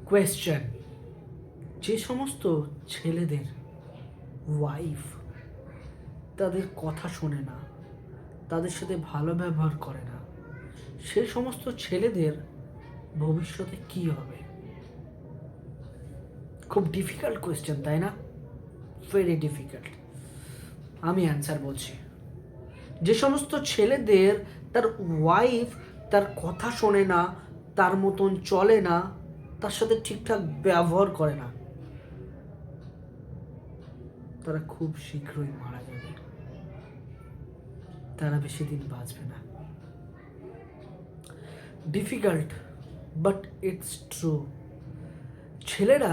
Question, যে সমস্ত ছেলেদের ওয়াইফ তাদের কথা শোনে না, তাদের সাথে ভালো ব্যবহার করে না, সে সমস্ত ছেলেদের ভবিষ্যতে কি হবে? খুব ডিফিকাল্ট কোয়েশ্চেন, তাই না? Very difficult. আমি অ্যান্সার বলছি। যে সমস্ত ছেলেদের তার ওয়াইফ তার কথা শোনে না, তার মতন চলে না, তার সাথে ঠিকঠাক ব্যবহার করে না, তারা খুব শীঘ্রই মারা যাবে, তারা বেশি দিন বাঁচবে না। Difficult, but it's true. ছেলেরা,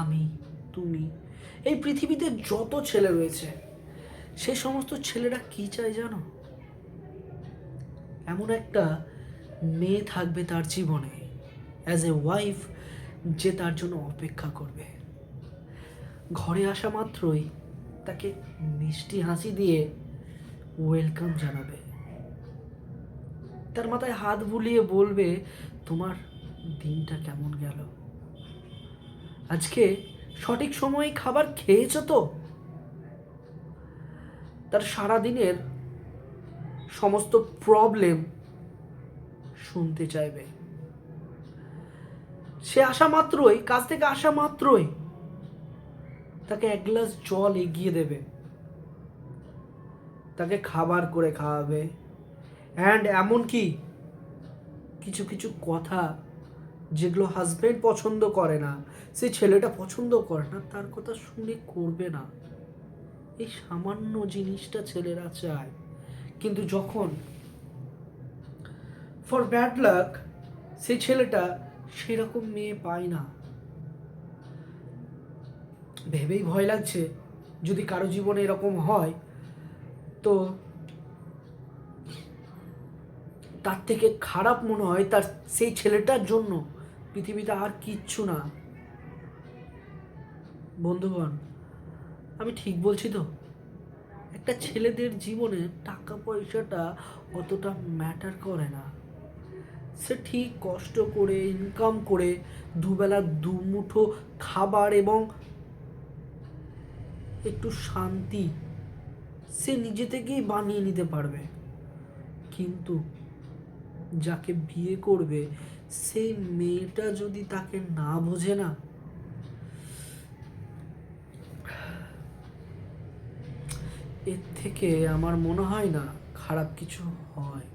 আমি, তুমি, এই পৃথিবীতে যত ছেলে রয়েছে, সে সমস্ত ছেলেরা কি চায় জানো? এমন একটা মেয়ে থাকবে তার জীবনে অ্যাজ এ ওয়াইফ, যে তার জন্য অপেক্ষা করবে। ঘরে আসা মাত্রই তাকে মিষ্টি হাসি দিয়ে ওয়েলকাম জানাবে, তার মাথায় হাত বুলিয়ে বলবে, তোমার দিনটা কেমন গেল, আজকে সঠিক সময়ে খাবার খেয়েছো তো? তার সারাদিনের সমস্ত প্রবলেম শুনতে চাইবে। সে আসা মাত্রই, কাজ থেকে আসা মাত্রই তাকে এক গ্লাস জল এগিয়ে দেবে, তাকে খাবার করে খাওয়াবে, অ্যান্ড এমনকি কিছু কিছু কথা যেগুলো হাজবেন্ড পছন্দ করে না, সে ছেলেটা পছন্দ করে না, তার কথা শুনে করবে না। এই সামান্য জিনিসটা ছেলেরা চায়। কিন্তু যখন ফর ব্যাড লাক সেই ছেলেটা সেরকম মেয়ে পায় না, ভেবেই ভয় লাগছে যদি কারো জীবনে এরকম হয়, তো তার থেকে খারাপ মনে হয় তার সেই ছেলেটার জন্য পৃথিবীতে আর কিচ্ছু না। বন্ধুগণ, আমি ঠিক বলছি তো? একটা ছেলেদের জীবনে টাকা পয়সাটা অতটা ম্যাটার করে না। সে ঠিক কষ্ট করে ইনকাম করে দুবেলা দুমুঠো খাবার এবং একটু শান্তি সে নিজে থেকেই বানিয়ে নিতে পারবে। কিন্তু যাকে বিয়ে করবে সেই মেয়েটা যদি তাকে না বোঝে না, এর থেকে আমার মনে হয় না খারাপ কিছু হয়।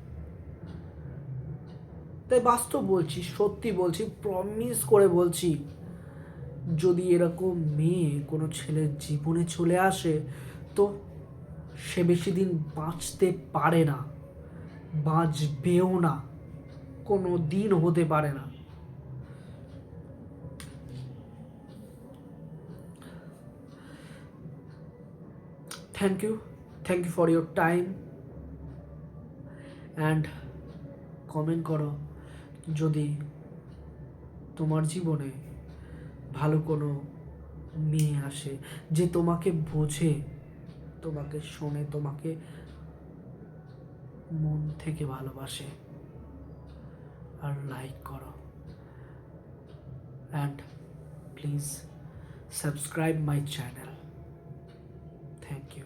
তাই বাস্তব বলছি, সত্যি বলছি, প্রমিস করে বলছি, যদি এরকম মেয়ে কোনো ছেলের জীবনে চলে আসে, তো সে বেশি দিন বাঁচতে পারে না, বাঁচবেও না, কোনো দিন হতে পারে না। Thank you for your time, and comment করো যদি তোমার জীবনে ভালো কোনো মেয়ে আসে, যে তোমাকে বোঝে, তোমাকে শোনে, তোমাকে মন থেকে ভালোবাসে। আর লাইক করো, and please subscribe my channel. Thank you.